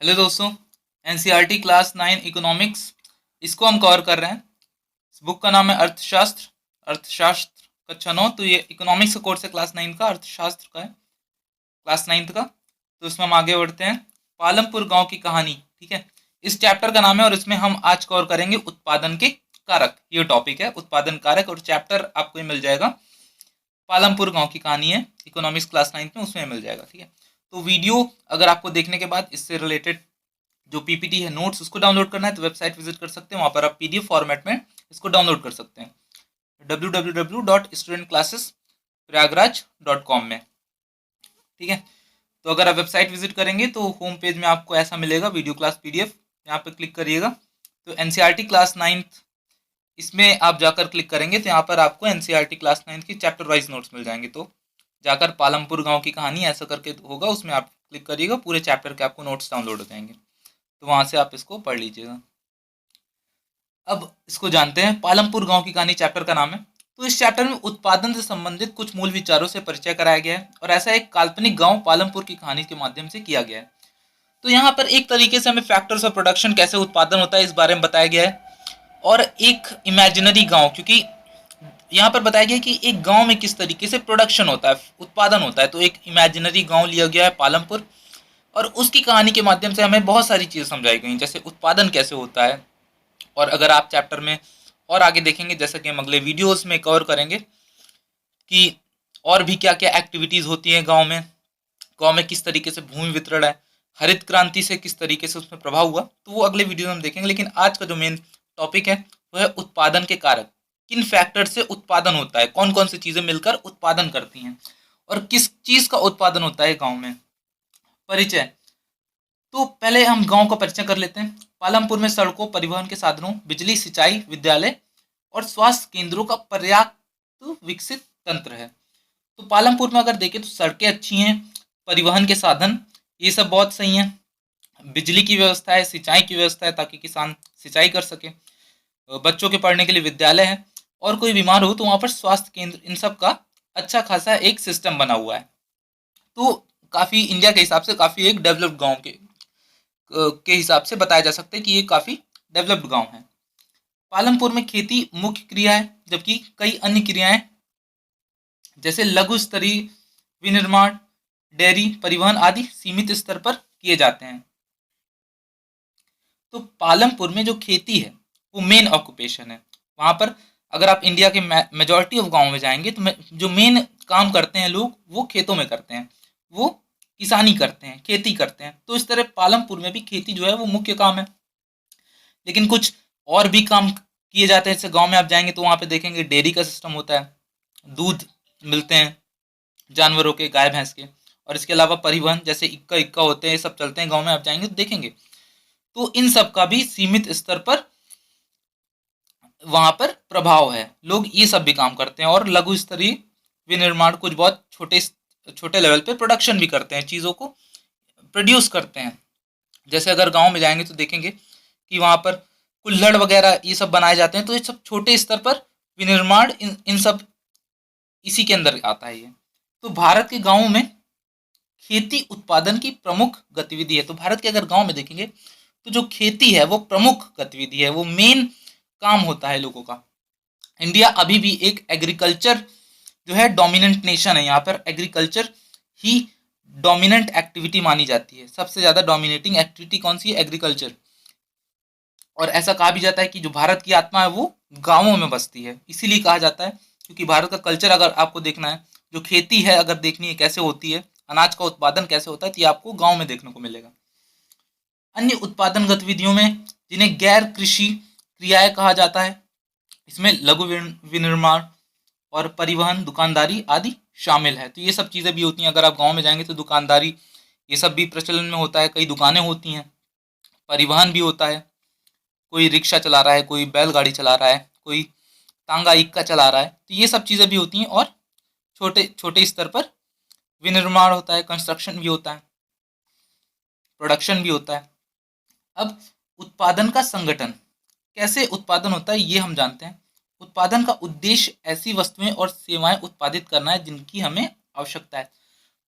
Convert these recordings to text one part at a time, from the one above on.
Hello दोस्तों। NCERT class 9 economics इसको हम कवर कर रहे हैं। इस बुक का नाम है अर्थशास्त्र। अर्थशास्त्र कक्षा 9। तो ये इकोनॉमिक्स का कोर्स है क्लास 9 का, अर्थशास्त्र का है क्लास 9th का। तो इसमें हम आगे बढ़ते हैं। पालमपुर गांव की कहानी, ठीक है, इस चैप्टर का नाम है और इसमें हम आज कवर करेंगे उत्पादन के कारक। ये टॉपिक है उत्पादन कारक और चैप्टर आपको मिल जाएगा पालमपुर गांव की कहानी है, इकोनॉमिक्स क्लास 9 में उसमें मिल जाएगा। ठीक है, तो वीडियो अगर आपको देखने के बाद इससे रिलेटेड जो पीपीटी है, नोट्स, उसको डाउनलोड करना है तो वेबसाइट विजिट कर सकते हैं। वहाँ पर आप पीडीएफ फॉर्मेट में इसको डाउनलोड कर सकते हैं www.studentclassesprayagraj.com में। ठीक है, तो अगर आप वेबसाइट विजिट करेंगे तो होम पेज में आपको ऐसा मिलेगा, वीडियो क्लास पीडीएफ। यहाँ पर क्लिक करिएगा तो एनसीईआरटी क्लास 9 इसमें आप जाकर क्लिक करेंगे तो यहाँ पर आपको एनसीईआरटी क्लास 9 की चैप्टर वाइज नोट्स मिल जाएंगे। तो जाकर पालमपुर गांव की कहानी ऐसा करके होगा, उसमें आप क्लिक करिएगा, पूरे चैप्टर के आपको नोट्स डाउनलोड हो जाएंगे। तो वहाँ से आप इसको पढ़ लीजिएगा। अब इसको जानते हैं, पालमपुर गांव की कहानी चैप्टर का नाम है। तो इस चैप्टर में उत्पादन से संबंधित कुछ मूल विचारों से परिचय कराया गया है और ऐसा एक काल्पनिक गांव पालमपुर की कहानी के माध्यम से किया गया है। तो यहाँ पर एक तरीके से हमें फैक्टर्स ऑफ प्रोडक्शन, कैसे उत्पादन होता है, इस बारे में बताया गया है। और एक इमेजिनरी गांव, क्योंकि यहाँ पर बताया गया कि एक गांव में किस तरीके से प्रोडक्शन होता है, उत्पादन होता है, तो एक इमेजिनरी गांव लिया गया है पालमपुर। और उसकी कहानी के माध्यम से हमें बहुत सारी चीज़ें समझाई गई, जैसे उत्पादन कैसे होता है। और अगर आप चैप्टर में और आगे देखेंगे, जैसा कि हम अगले वीडियोस में कवर करेंगे कि और भी क्या क्या एक्टिविटीज़ होती हैं गांव में किस तरीके से भूमि वितरण है, हरित क्रांति से किस तरीके से उसमें प्रभाव हुआ, तो वो अगले वीडियो में हम देखेंगे। लेकिन आज का जो मेन टॉपिक है वो है उत्पादन के कारक। किन फैक्टर से उत्पादन होता है, कौन कौन सी चीज़ें मिलकर उत्पादन करती हैं और किस चीज़ का उत्पादन होता है गाँव में। परिचय। तो पहले हम गांव का परिचय कर लेते हैं। पालमपुर में सड़कों, परिवहन के साधनों, बिजली, सिंचाई, विद्यालय और स्वास्थ्य केंद्रों का पर्याप्त विकसित तंत्र है। तो पालमपुर में अगर देखें तो सड़कें अच्छी हैं, परिवहन के साधन ये सब बहुत सही हैं, बिजली की व्यवस्था है, सिंचाई की व्यवस्था है ताकि किसान सिंचाई कर सके, बच्चों के पढ़ने के लिए विद्यालय है, और कोई बीमार हो तो वहाँ पर स्वास्थ्य केंद्र, इन सब का अच्छा खासा एक सिस्टम बना हुआ है। तो काफ़ी इंडिया के हिसाब से काफ़ी एक डेवलप्ड गाँव के हिसाब से बताया जा सकता है कि ये काफ़ी डेवलप्ड गांव है। पालमपुर में खेती मुख्य क्रिया है, जबकि कई अन्य क्रियाएं जैसे लघु स्तरीय विनिर्माण, डेयरी, परिवहन आदि सीमित स्तर पर किए जाते हैं। तो पालमपुर में जो खेती है वो मेन ऑक्यूपेशन है। वहाँ पर अगर आप इंडिया के मेजॉरिटी ऑफ गाँव में जाएंगे तो जो मेन काम करते हैं लोग वो खेतों में करते हैं, वो किसानी करते हैं, खेती करते हैं। तो इस तरह पालमपुर में भी खेती जो है वो मुख्य काम है। लेकिन कुछ और भी काम किए जाते हैं। जैसे गांव में आप जाएंगे तो वहाँ पे देखेंगे डेयरी का सिस्टम होता है, दूध मिलते हैं जानवरों के, गाय भैंस के। और इसके अलावा परिवहन, जैसे इक्का इक्का होते हैं, ये सब चलते हैं गांव में, आप जाएंगे तो देखेंगे। तो इन सब का भी सीमित स्तर पर वहाँ पर प्रभाव है, लोग ये सब भी काम करते हैं। और लघु स्तरीय विनिर्माण, कुछ बहुत छोटे छोटे लेवल पे प्रोडक्शन भी करते हैं, चीज़ों को प्रोड्यूस करते हैं। जैसे अगर गांव में जाएंगे तो देखेंगे कि वहाँ पर कुल्हड़ वगैरह ये सब बनाए जाते हैं। तो ये सब छोटे स्तर पर विनिर्माण, इन सब इसी के अंदर आता है ये। तो भारत के गांवों में खेती उत्पादन की प्रमुख गतिविधि है। तो भारत के अगर गांव में देखेंगे तो जो खेती है वो प्रमुख गतिविधि है, वो मेन काम होता है लोगों का। इंडिया अभी भी एक एग्रीकल्चर जो है डोमिनेंट नेशन है। यहाँ पर एग्रीकल्चर ही डोमिनेंट एक्टिविटी मानी जाती है। सबसे ज़्यादा डोमिनेटिंग एक्टिविटी कौन सी है? एग्रीकल्चर। और ऐसा कहा भी जाता है कि जो भारत की आत्मा है वो गांवों में बसती है। इसीलिए कहा जाता है क्योंकि भारत का कल्चर अगर आपको देखना है, जो खेती है अगर देखनी है कैसे होती है, अनाज का उत्पादन कैसे होता है, तो ये आपको गाँव में देखने को मिलेगा। अन्य उत्पादन गतिविधियों में जिन्हें गैर कृषि क्रियाएं कहा जाता है, इसमें लघु विनिर्माण और परिवहन, दुकानदारी आदि शामिल है। तो ये सब चीज़ें भी होती हैं। अगर आप गांव में जाएंगे तो दुकानदारी ये सब भी प्रचलन में होता है, कई दुकानें होती हैं, परिवहन भी होता है, कोई रिक्शा चला रहा है, कोई बैलगाड़ी चला रहा है, कोई तांगा इक्का चला रहा है। तो ये सब चीज़ें भी होती हैं। और छोटे छोटे स्तर पर विनिर्माण होता है, कंस्ट्रक्शन भी होता है, प्रोडक्शन भी होता है। अब उत्पादन का संगठन, कैसे उत्पादन होता है ये हम जानते हैं। उत्पादन का उद्देश्य ऐसी वस्तुएं और सेवाएं उत्पादित करना है जिनकी हमें आवश्यकता है।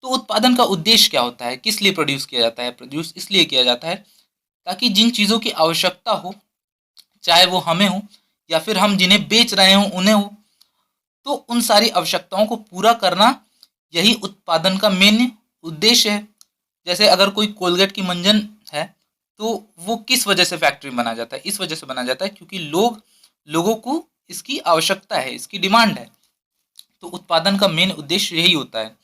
तो उत्पादन का उद्देश्य क्या होता है, किस लिए प्रोड्यूस किया जाता है? प्रोड्यूस इसलिए किया जाता है ताकि जिन चीज़ों की आवश्यकता हो, चाहे वो हमें हो या फिर हम जिन्हें बेच रहे हों उन्हें हो, तो उन सारी आवश्यकताओं को पूरा करना यही उत्पादन का मेन उद्देश्य है। जैसे अगर कोई कोलगेट की मंजन है, तो वो किस वजह से फैक्ट्री में बनाया जाता है? इस वजह से बनाया जाता है क्योंकि लोगों को इसकी आवश्यकता है, इसकी डिमांड है। तो उत्पादन का मेन उद्देश्य यही होता है।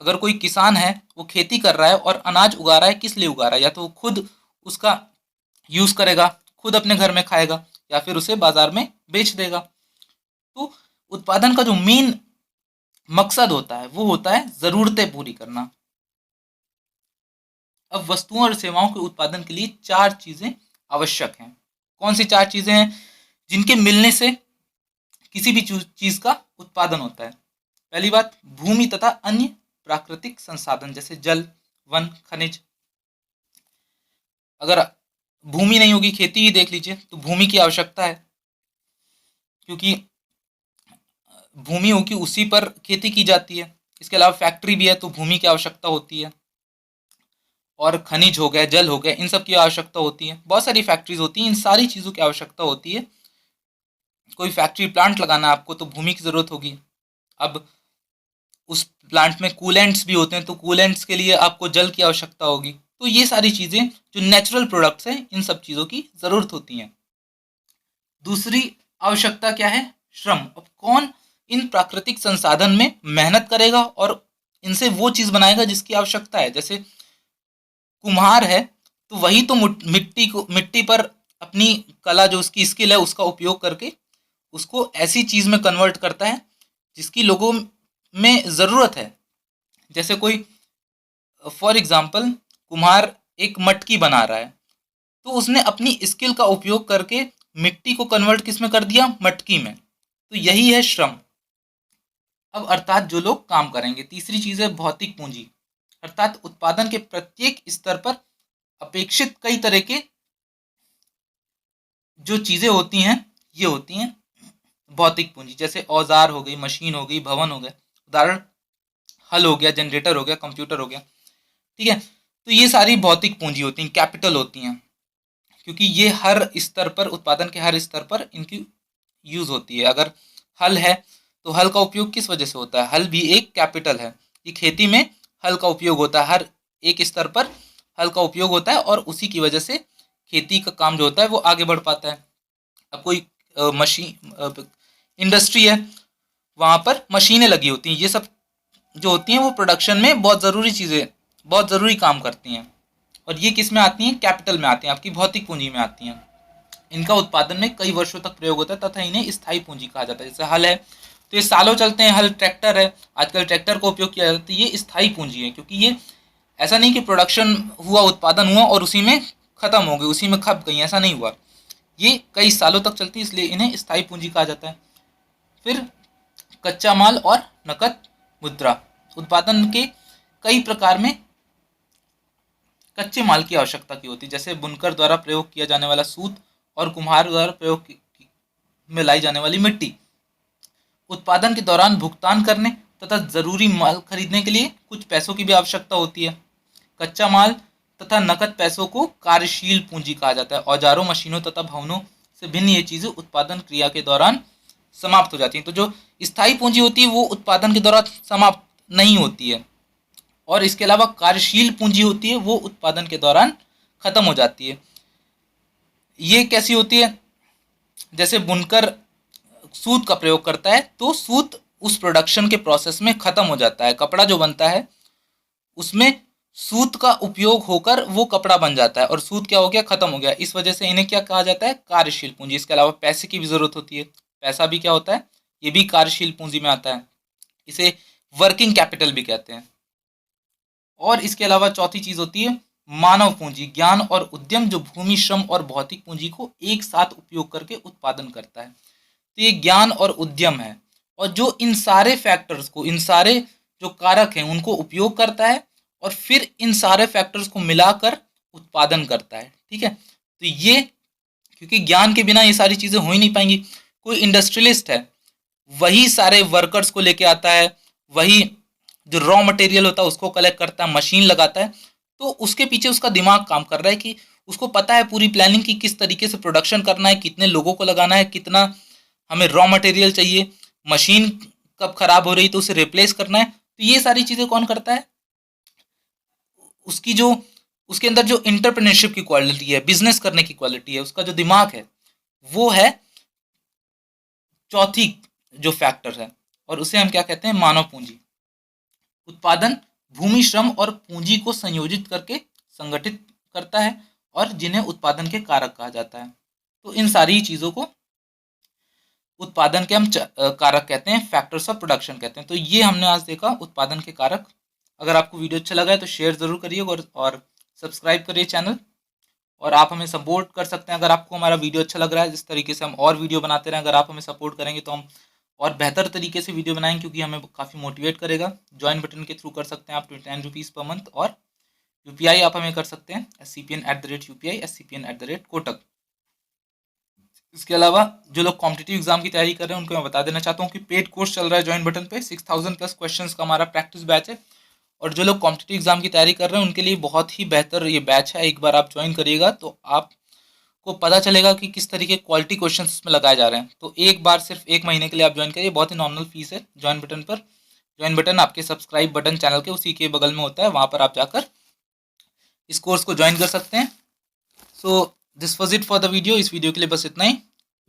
अगर कोई किसान है, वो खेती कर रहा है और अनाज उगा रहा है, किस लिए उगा रहा है? या तो वो खुद उसका यूज़ करेगा, खुद अपने घर में खाएगा, या फिर उसे बाजार में बेच देगा। तो उत्पादन का जो मेन मकसद होता है वो होता है ज़रूरतें पूरी करना। अब वस्तुओं और सेवाओं के उत्पादन के लिए 4 चीज़ें आवश्यक हैं। कौन सी 4 चीज़ें हैं जिनके मिलने से किसी भी चीज़ का उत्पादन होता है? पहली बात, भूमि तथा अन्य प्राकृतिक संसाधन जैसे जल, वन, खनिज। अगर भूमि नहीं होगी, खेती ही देख लीजिए, तो भूमि की आवश्यकता है क्योंकि भूमि होगी उसी पर खेती की जाती है। इसके अलावा फैक्ट्री भी है तो भूमि की आवश्यकता होती है, और खनिज हो गए, जल हो गए, इन सब की आवश्यकता होती है। बहुत सारी फैक्ट्रीज होती हैं, इन सारी चीज़ों की आवश्यकता होती है। कोई फैक्ट्री प्लांट लगाना है आपको तो भूमि की ज़रूरत होगी। अब उस प्लांट में कूलेंट्स भी होते हैं तो कूलेंट्स के लिए आपको जल की आवश्यकता होगी। तो ये सारी चीज़ें जो नेचुरल प्रोडक्ट्स हैं, इन सब चीज़ों की ज़रूरत होती हैं। दूसरी आवश्यकता क्या है? श्रम। अब कौन इन प्राकृतिक संसाधन में मेहनत करेगा और इनसे वो चीज़ बनाएगा जिसकी आवश्यकता है? जैसे कुम्हार है तो वही तो मिट्टी पर अपनी कला, जो उसकी स्किल है, उसका उपयोग करके उसको ऐसी चीज़ में कन्वर्ट करता है जिसकी लोगों में ज़रूरत है। जैसे कोई फॉर एग्जांपल कुम्हार एक मटकी बना रहा है, तो उसने अपनी स्किल का उपयोग करके मिट्टी को कन्वर्ट किस में कर दिया? मटकी में। तो यही है श्रम। अब अर्थात जो लोग काम करेंगे। तीसरी चीज़ है भौतिक पूंजी, अर्थात उत्पादन के प्रत्येक स्तर पर अपेक्षित कई तरह के जो चीज़ें होती हैं, ये होती हैं भौतिक पूंजी। जैसे औजार हो गई, मशीन हो गई, भवन हो गए। उदाहरण, हल हो गया, जनरेटर हो गया, कंप्यूटर हो गया। ठीक है, तो ये सारी भौतिक पूंजी होती हैं, कैपिटल होती हैं, क्योंकि ये हर स्तर पर, उत्पादन के हर स्तर पर इनकी यूज़ होती है। अगर हल है तो हल का उपयोग किस वजह से होता है? हल भी एक कैपिटल है। ये खेती में हल का उपयोग होता है, हर एक स्तर पर हल का उपयोग होता है, और उसी की वजह से खेती का काम जो होता है वो आगे बढ़ पाता है। अब कोई मशीन इंडस्ट्री है, वहाँ पर मशीनें लगी होती हैं, ये सब जो होती हैं वो प्रोडक्शन में बहुत ज़रूरी चीज़ें, बहुत ज़रूरी काम करती हैं, और ये किस में आती हैं? कैपिटल में आती हैं, आपकी भौतिक पूंजी में आती हैं। इनका उत्पादन में कई वर्षों तक प्रयोग होता है तथा इन्हें स्थायी पूंजी कहा जाता है। जैसे हल है तो ये सालों चलते हैं, हल ट्रैक्टर है, आजकल ट्रैक्टर का उपयोग किया जाता है, ये स्थायी पूंजी है, क्योंकि ये ऐसा नहीं कि प्रोडक्शन हुआ, उत्पादन हुआ और उसी में खत्म हो गई, उसी में खप गई, ऐसा नहीं हुआ। ये कई सालों तक चलती है, इसलिए इन्हें स्थायी पूंजी कहा जाता है। फिर कच्चा माल और नकद मुद्रा। उत्पादन के कई प्रकार में कच्चे माल की आवश्यकता की होती है, जैसे बुनकर द्वारा प्रयोग किया जाने वाला सूत और कुम्हार द्वारा प्रयोग में लाई जाने वाली मिट्टी। उत्पादन के दौरान भुगतान करने तथा जरूरी माल खरीदने के लिए कुछ पैसों की भी आवश्यकता होती है। कच्चा माल तथा नकद पैसों को कार्यशील पूंजी कहा जाता है। औजारों, मशीनों तथा भवनों से भिन्न ये चीज़ें उत्पादन क्रिया के दौरान समाप्त हो जाती हैं। तो जो स्थायी पूंजी होती है वो उत्पादन के दौरान समाप्त नहीं होती है, और इसके अलावा कार्यशील पूंजी होती है वो उत्पादन के दौरान खत्म हो जाती है। ये कैसी होती है? जैसे बुनकर सूत का प्रयोग करता है तो सूत उस प्रोडक्शन के प्रोसेस में खत्म हो जाता है। कपड़ा जो बनता है उसमें सूत का उपयोग होकर वो कपड़ा बन जाता है, और सूत क्या हो गया? खत्म हो गया। इस वजह से इन्हें क्या कहा जाता है? कार्यशील पूंजी। इसके अलावा पैसे की भी जरूरत होती है, पैसा भी क्या होता है? ये भी कार्यशील पूंजी में आता है, इसे वर्किंग कैपिटल भी कहते हैं। और इसके अलावा चौथी चीज होती है मानव पूंजी, ज्ञान और उद्यम, जो भूमि, श्रम और भौतिक पूंजी को एक साथ उपयोग करके उत्पादन करता है। तो ये ज्ञान और उद्यम है, और जो इन सारे फैक्टर्स को, इन सारे जो कारक हैं उनको उपयोग करता है, और फिर इन सारे फैक्टर्स को मिलाकर उत्पादन करता है। ठीक है, तो ये, क्योंकि ज्ञान के बिना ये सारी चीज़ें हो ही नहीं पाएंगी। कोई इंडस्ट्रियलिस्ट है, वही सारे वर्कर्स को लेके आता है, वही जो रॉ मटेरियल होता है उसको कलेक्ट करता है, मशीन लगाता है, तो उसके पीछे उसका दिमाग काम कर रहा है कि उसको पता है पूरी प्लानिंग की किस तरीके से प्रोडक्शन करना है, कितने लोगों को लगाना है, कितना हमें रॉ मटेरियल चाहिए, मशीन कब खराब हो रही तो उसे रिप्लेस करना है। तो ये सारी चीज़ें कौन करता है? उसकी जो उसके अंदर जो इंटरप्रेन्योरशिप की क्वालिटी है, बिजनेस करने की क्वालिटी है, उसका जो दिमाग है, वो है चौथी जो फैक्टर है, और उसे हम क्या कहते हैं? मानव पूंजी। उत्पादन भूमि, श्रम और पूंजी को संयोजित करके संगठित करता है और जिन्हें उत्पादन के कारक कहा जाता है। तो इन सारी चीज़ों को उत्पादन के हम कारक कहते हैं, फैक्टर्स ऑफ प्रोडक्शन कहते हैं। तो ये हमने आज देखा उत्पादन के कारक। अगर आपको वीडियो अच्छा लगा है तो शेयर ज़रूर करिए और सब्सक्राइब करिए चैनल। और आप हमें सपोर्ट कर सकते हैं अगर आपको हमारा वीडियो अच्छा लग रहा है। जिस तरीके से हम और वीडियो बनाते रहें, अगर आप हमें सपोर्ट करेंगे तो हम और बेहतर तरीके से वीडियो बनाएंगे, क्योंकि हमें काफ़ी मोटिवेट करेगा। ज्वाइन बटन के थ्रू कर सकते हैं आप 10 रुपीज़ पर मंथ, और यूपीआई आप हमें कर सकते हैं SCPN@UPI, SCPN@कोटक। इसके अलावा जो लोग कॉम्पिटिटिव एग्जाम की तैयारी कर रहे हैं उनको मैं बता देना चाहता हूँ कि पेड कोर्स चल रहा है ज्वाइन बटन पे। 6000+ क्वेश्चंस का हमारा प्रैक्टिस बैच है, और जो लोग कॉम्पिटिटिव एग्जाम की तैयारी कर रहे हैं उनके लिए बहुत ही बेहतर ये बैच है। एक बार आप ज्वाइन करिएगा तो आपको पता चलेगा कि किस तरीके क्वालिटी क्वेश्चन इसमें लगाए जा रहे हैं। तो एक बार सिर्फ 1 महीने के लिए आप ज्वाइन करिए, बहुत ही नॉमिनल फीस है ज्वाइन बटन पर। ज्वाइन बटन आपके सब्सक्राइब बटन चैनल के उसी के बगल में होता है, वहाँ पर आप जाकर इस कोर्स को ज्वाइन कर सकते हैं। So this was it for the video. इस वीडियो के लिए बस इतना ही।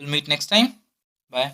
Will meet next time. Bye.